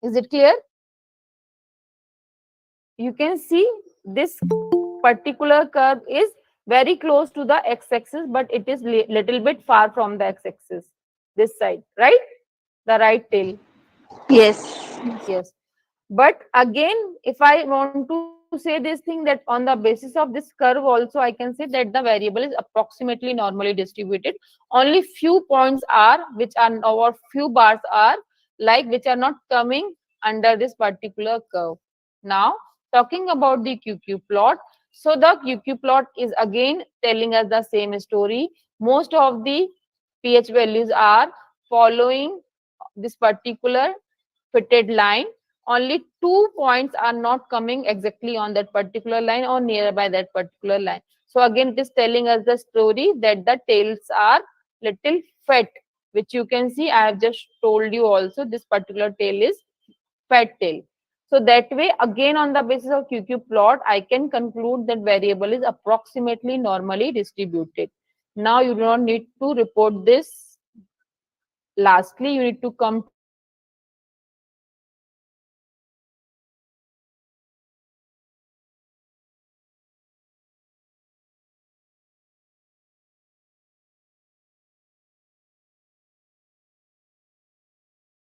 Speaker 1: Is it clear? You can see this particular curve is very close to the x-axis, but it is little bit far from the x-axis. This side, right? The right tail.
Speaker 7: Yes.
Speaker 1: Yes. But again, if I want to say this thing, that on the basis of this curve also, I can say that the variable is approximately normally distributed. Only few points are, which are, or few bars are, like, which are not coming under this particular curve. Now, talking about the QQ plot. So the QQ plot is again telling us the same story. Most of the pH values are following this particular fitted line. Only 2 points are not coming exactly on that particular line or nearby that particular line. So again, it is telling us the story that the tails are little fat, which you can see. I have just told you also, this particular tail is fat tail. So that way, again, on the basis of QQ plot, I can conclude that variable is approximately normally distributed. Now you do not need to report this. Lastly, you need to come to the parametric test. Parametric test is again telling us the same story. Most of the pH values are following this particular line. Again, it is telling us the same story. Most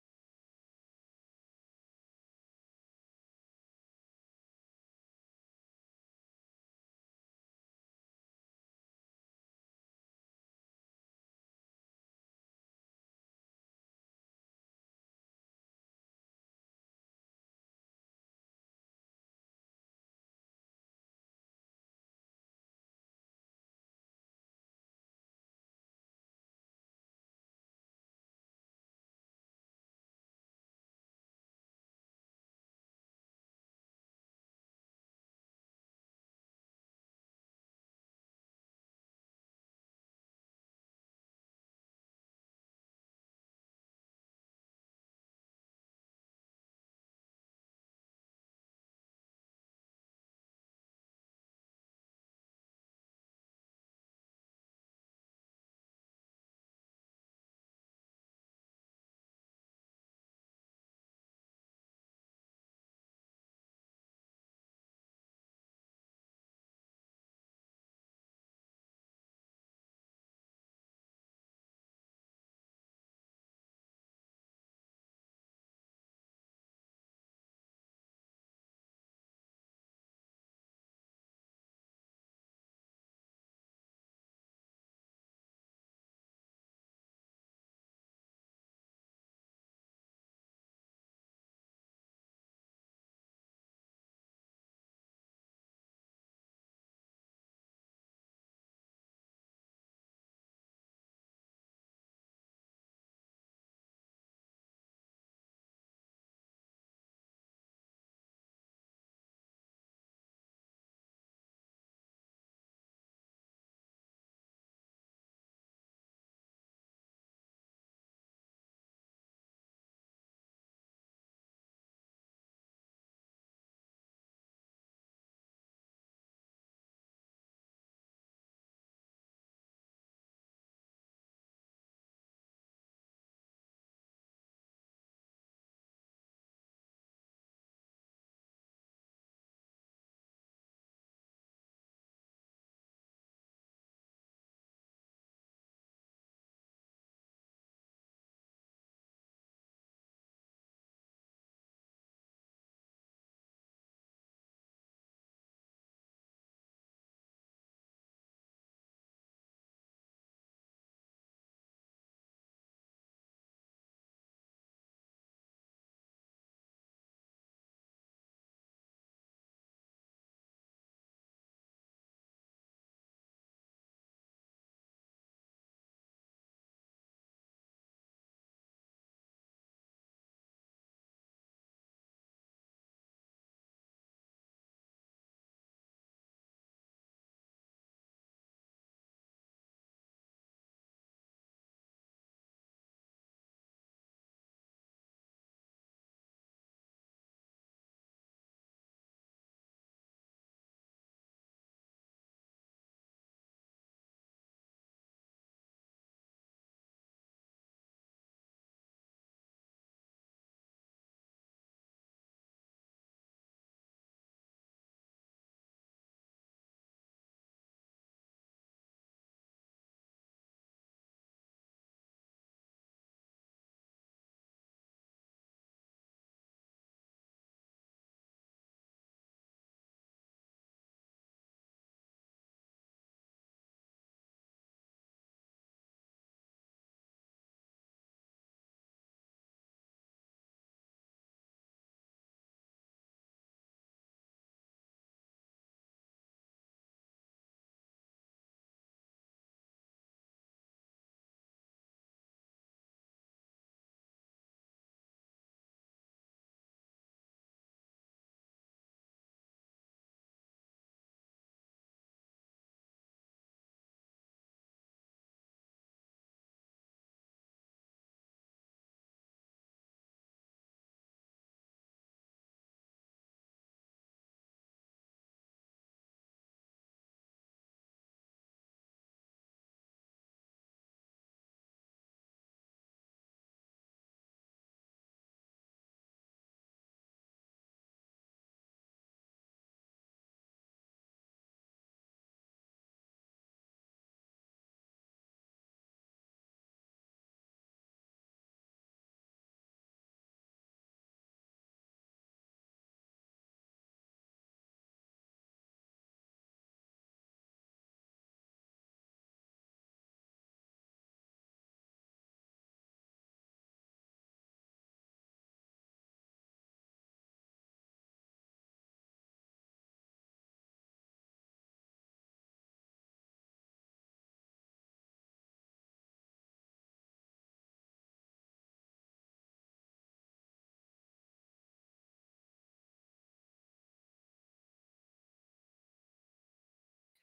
Speaker 1: of the pH values are following this particular line. Again, it is telling us the same story.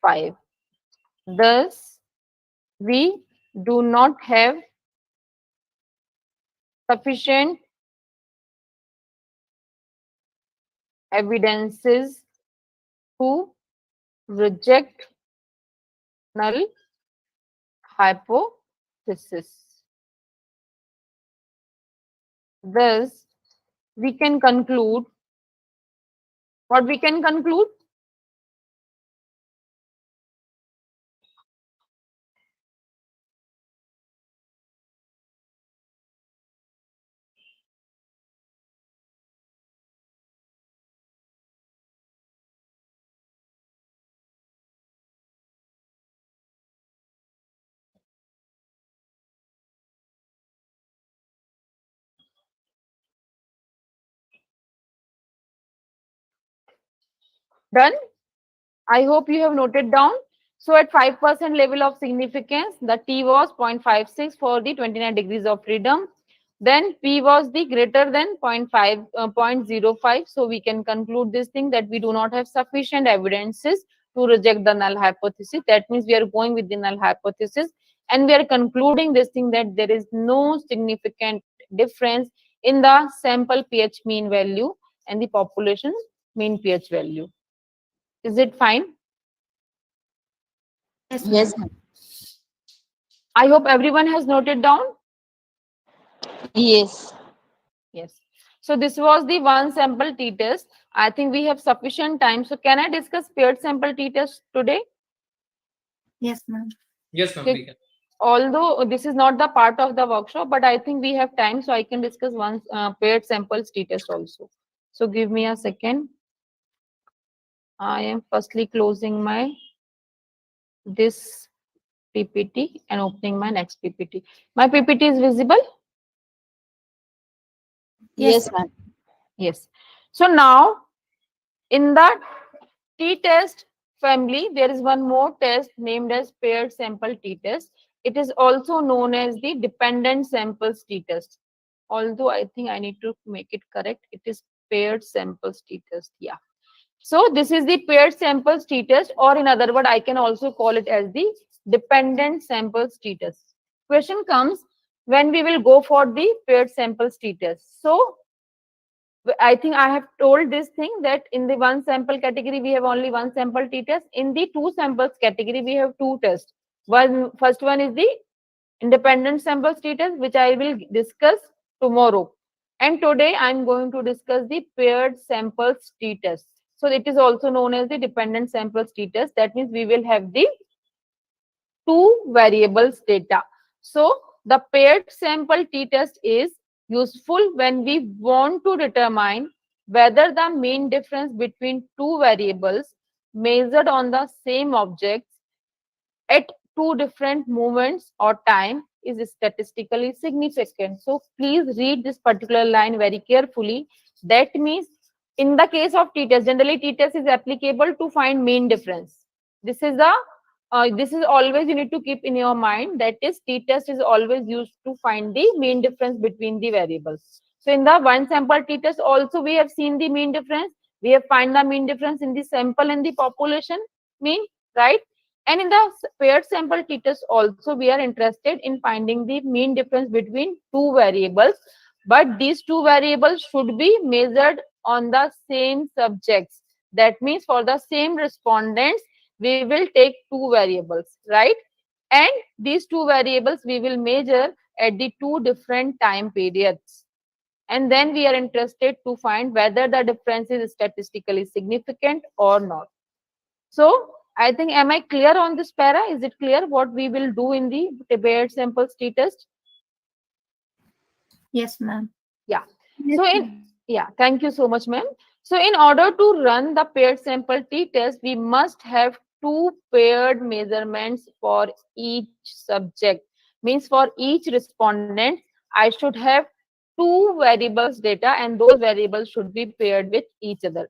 Speaker 1: 5. Thus, we do not have sufficient evidences to reject null hypothesis. Thus, we can conclude what we can conclude. Done? I hope you have noted down. So at 5% level of significance, the T was 0.56 for the 29 degrees of freedom. Then P was the greater than 0.05. So we can conclude this thing that we do not have sufficient evidences to reject the null hypothesis. That means we are going with the null hypothesis and we are concluding this thing that there is no significant difference in the sample pH mean value and the population mean pH value. Is it fine?
Speaker 2: Yes,
Speaker 7: Yes,
Speaker 2: ma'am.
Speaker 7: ma'am.
Speaker 1: I hope everyone has noted down.
Speaker 7: Yes.
Speaker 1: Yes. So this was the one sample t-test. I think we have sufficient time. So can I discuss paired sample t-test today?
Speaker 2: Yes, ma'am.
Speaker 6: Yes, ma'am.
Speaker 1: Okay.
Speaker 6: We can.
Speaker 1: Although this is not the part of the workshop, but I think we have time, so I can discuss one paired samples t-test also. So give me a second. I am firstly closing my this PPT and opening my next PPT. My PPT is visible?
Speaker 7: Yes, ma'am.
Speaker 1: Yes. So now in the t-test family, there is one more test named as paired sample t-test. It is also known as the dependent samples t-test. Although I think I need to make it correct. It is paired samples t-test. Yeah. So this is the paired samples t-test, or in other words, I can also call it as the dependent samples t-test. Question comes when we will go for the paired samples t-test. So I think I have told this thing that in the one sample category, we have only one sample t-test. In the two samples category, we have two tests. First one is the independent samples t-test, which I will discuss tomorrow. And today I'm going to discuss the paired samples t-test. So it is also known as the dependent samples t-test. That means we will have the two variables data. So the paired sample t-test is useful when we want to determine whether the mean difference between two variables measured on the same objects at two different moments or time is statistically significant. So please read this particular line very carefully. That means in the case of t-test, generally t-test is applicable to find mean difference. This is always you need to keep in your mind, that is t-test is always used to find the mean difference between the variables. So in the one sample t-test also we have seen the mean difference. We have find the mean difference in the sample and the population mean, right? And in the paired sample t-test also we are interested in finding the mean difference between two variables. But these two variables should be measured on the same subjects. That means for the same respondents, we will take two variables, right? And these two variables we will measure at the two different time periods. And then we are interested to find whether the difference is statistically significant or not. So I think, am I clear on this para? Is it clear what we will do in the paired samples t-test?
Speaker 2: Yes, ma'am.
Speaker 1: Yeah. So thank you so much, ma'am. So in order to run the paired sample t-test, we must have two paired measurements for each subject. Means for each respondent, I should have two variables data, and those variables should be paired with each other.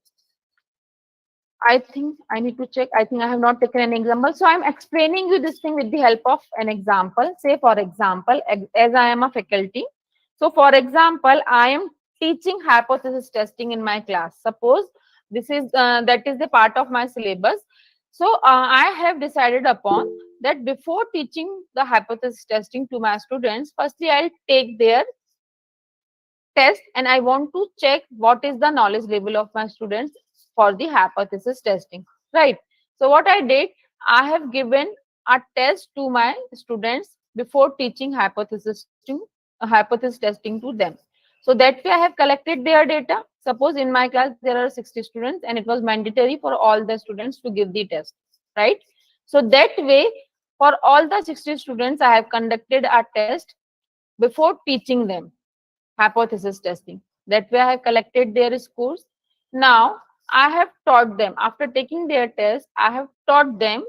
Speaker 1: I think I need to check. I think I have not taken an example. So I'm explaining you this thing with the help of an example. Say, for example, as I am a faculty. So for example, I am teaching hypothesis testing in my class. Suppose this is that is the part of my syllabus. So I have decided upon that before teaching the hypothesis testing to my students, firstly I'll take their test and I want to check what is the knowledge level of my students for the hypothesis testing, right? So what I did, I have given a test to my students before teaching hypothesis testing to them. So that way I have collected their data. Suppose in my class there are 60 students and it was mandatory for all the students to give the test, right? So that way for all the 60 students I have conducted a test before teaching them hypothesis testing. That way I have collected their scores. Now I have taught them, after taking their test, I have taught them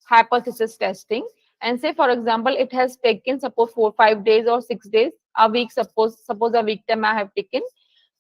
Speaker 1: hypothesis testing. And say for example, it has taken suppose 4-5 days or 6 days, a week, suppose a week time I have taken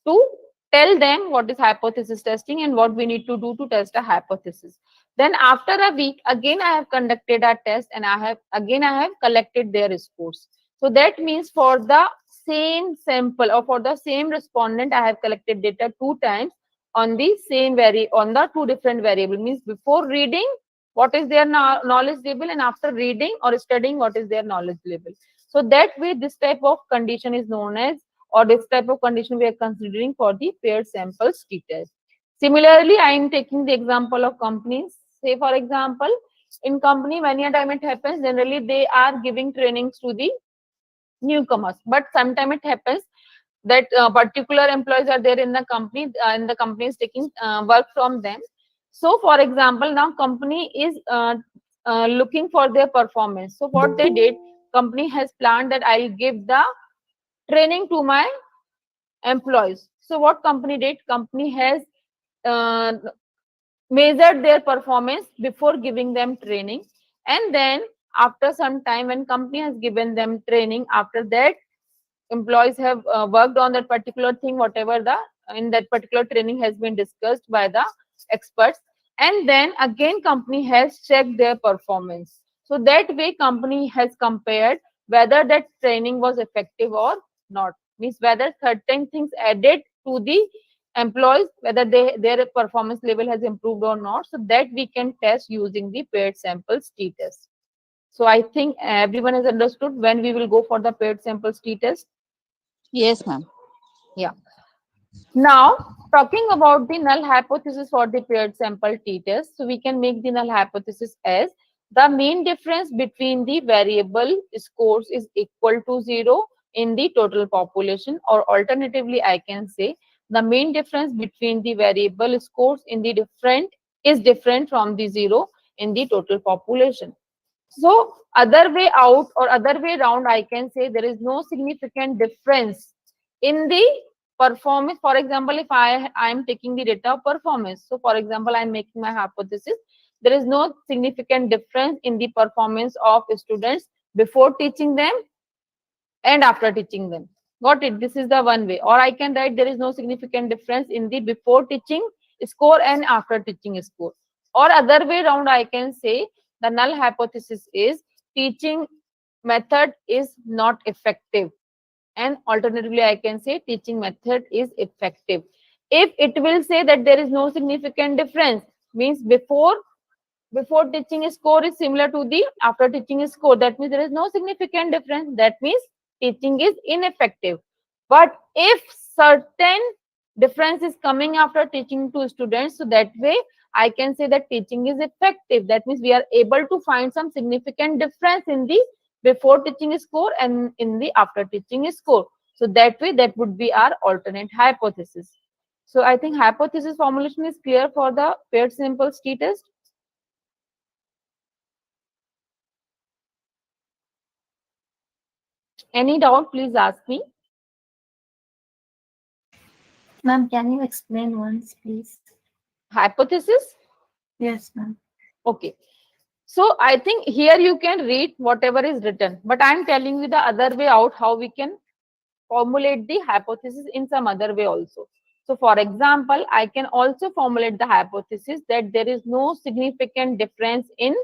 Speaker 1: to tell them what is hypothesis testing and what we need to do to test a hypothesis. Then after a week, again I have conducted a test and I have collected their scores. So that means for the same sample or for the same respondent, I have collected data 2 times on the on the 2 different variable. Means before reading, what is their knowledge level, and after reading or studying, what is their knowledge level. So that way, this type of condition is known as, or this type of condition we are considering for the paired samples t-test. Similarly, I am taking the example of companies. Say for example, in company, many a time it happens, generally they are giving trainings to the newcomers, but sometimes it happens that particular employees are there in the company, and the company is taking work from them. So for example, now company is looking for their performance. So what they did, company has planned that I'll give the training to my employees. So what company did, company has uh, measured their performance before giving them training, and then after some time when company has given them training, after that employees have worked on that particular thing, whatever the in that particular training has been discussed by the experts, and then again company has checked their performance. So that way company has compared whether that training was effective or not. Means whether certain things added to the employees, whether their performance level has improved or not. So that we can test using the paired samples t-test. So I think everyone has understood when we will go for the paired samples t-test.
Speaker 7: Yes, ma'am.
Speaker 1: Yeah. Now, talking about the null hypothesis for the paired sample t-test, so we can make the null hypothesis as the mean difference between the variable scores is equal to 0 in the total population, or alternatively, I can say the mean difference between the variable scores in the different from the 0 in the total population. So other way out or other way around, I can say there is no significant difference in the performance. For example, if I am taking the data of performance, so for example, I am making my hypothesis, there is no significant difference in the performance of students before teaching them and after teaching them. Got it? This is the one way. Or I can write there is no significant difference in the before teaching score and after teaching score. Or other way around, I can say the null hypothesis is teaching method is not effective, and alternatively I can say teaching method is effective. If it will say that there is no significant difference, means before teaching score is similar to the after teaching score, that means there is no significant difference, that means teaching is ineffective. But if certain difference is coming after teaching to students, so that way I can say that teaching is effective. That means we are able to find some significant difference in the before teaching score and in the after teaching score. So that way that would be our alternate hypothesis. So I think hypothesis formulation is clear for the paired samples t-test. Any doubt, please ask me.
Speaker 2: Ma'am, can you explain once, please?
Speaker 1: Hypothesis?
Speaker 2: Yes, ma'am.
Speaker 1: Okay. So I think here you can read whatever is written, but I'm telling you the other way out how we can formulate the hypothesis in some other way also. So for example, I can also formulate the hypothesis that there is no significant difference in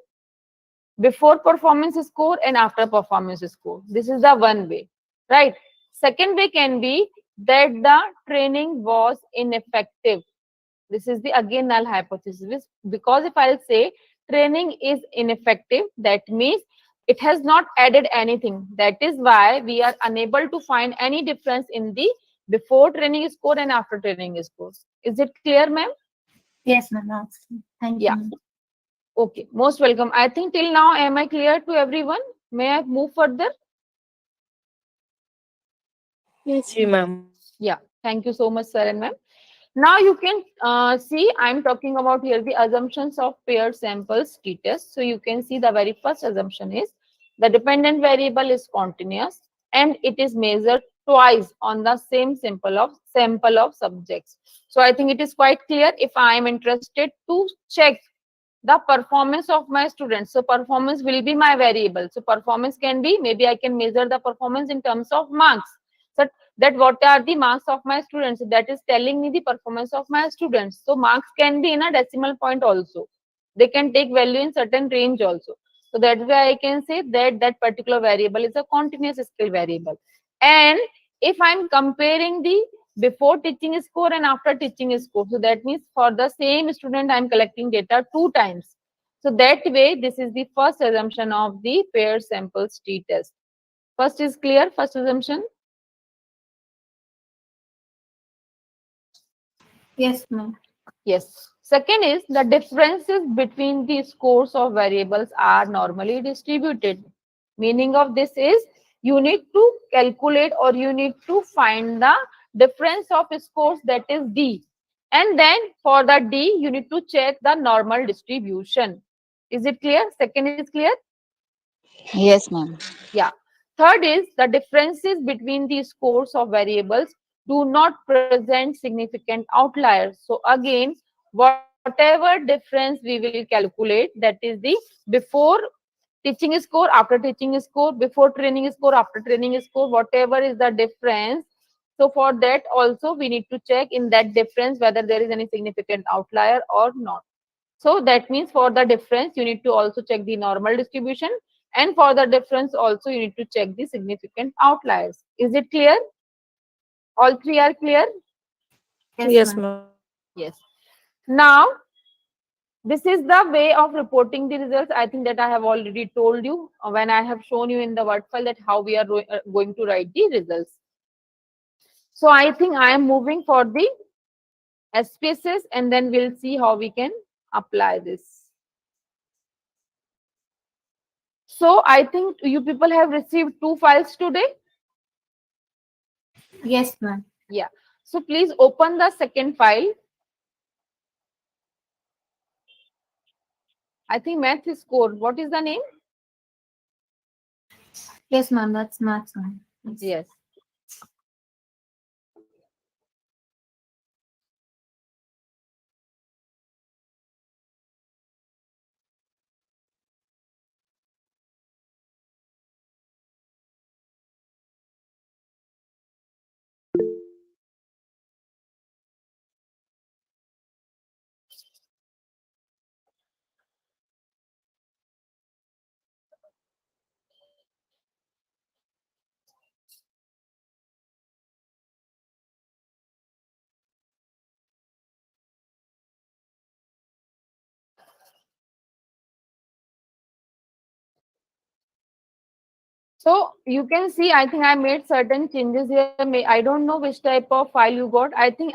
Speaker 1: before performance score and after performance score. This is the one way, right? Second way can be that the training was ineffective. This is the again null hypothesis, because if I'll say training is ineffective. That means it has not added anything. That is why we are unable to find any difference in the before training score and after training score. Is it clear, ma'am?
Speaker 2: Yes, ma'am. Absolutely. Thank
Speaker 1: Yeah.
Speaker 2: you. ma'am.
Speaker 1: Okay, most welcome. I think till now, am I clear to everyone? May I move further?
Speaker 5: Yes, ma'am.
Speaker 1: Yeah, thank you so much, sir and ma'am. Now you can see I'm talking about here the assumptions of paired samples t-test. So you can see the very first assumption is the dependent variable is continuous and it is measured twice on the same sample of subjects. So I think it is quite clear if I am interested to check the performance of my students. So performance will be my variable. So performance can be, maybe I can measure the performance in terms of marks. So that what are the marks of my students? That is telling me the performance of my students. So marks can be in a decimal point also. They can take value in certain range also. So that's why I can say that that particular variable is a continuous scale variable. And if I'm comparing the before teaching score and after teaching score, so that means for the same student I'm collecting data 2 times. So that way, this is the first assumption of the paired samples t-test. First is clear, first assumption.
Speaker 2: Yes, ma'am.
Speaker 1: Yes. Second is the differences between the scores of variables are normally distributed. Meaning of this is you need to calculate or you need to find the difference of scores, that is D. And then for the D, you need to check the normal distribution. Is it clear? Second is clear?
Speaker 7: Yes, ma'am.
Speaker 1: Yeah. Third is the differences between the scores of variables do not present significant outliers. So again, whatever difference we will calculate, that is the before teaching score, after teaching score, before training score, after training score, whatever is the difference. So for that also we need to check in that difference whether there is any significant outlier or not. So that means for the difference, you need to also check the normal distribution. And for the difference also, you need to check the significant outliers. Is it clear? All three are clear?
Speaker 5: Yes,
Speaker 2: ma'am.
Speaker 5: ma'am.
Speaker 1: Yes. Now, this is the way of reporting the results. I think that I have already told you when I have shown you in the word file that how we are going to write the results. So I think I am moving for the SPSS and then we'll see how we can apply this. So I think you people have received 2 files today.
Speaker 2: Yes, ma'am.
Speaker 1: Yeah. So please open the second file. I think math is score. What is the name?
Speaker 2: Yes, ma'am. That's maths, ma'am.
Speaker 1: Yes. So you can see, I think I made certain changes here. I don't know which type of file you got. I think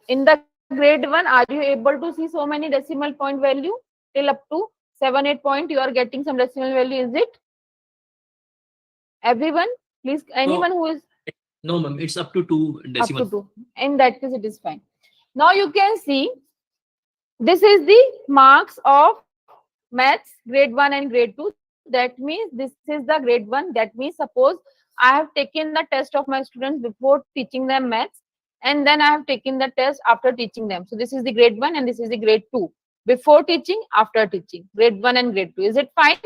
Speaker 1: in the grade 1, are you able to see so many decimal point value till up to 7, 8 point? You are getting some decimal value, is it? Everyone, please, anyone who is
Speaker 6: No, ma'am. It's up to 2
Speaker 1: up
Speaker 6: decimal.
Speaker 1: to 2. In that case, it is fine. Now you can see this is the marks of maths grade 1 and grade 2. That means this is the grade 1. That means suppose I have taken the test of my students before teaching them maths and then I have taken the test after teaching them. So this is the grade 1 and this is the grade 2. Before teaching, after teaching. Grade 1 and grade 2. Is it fine?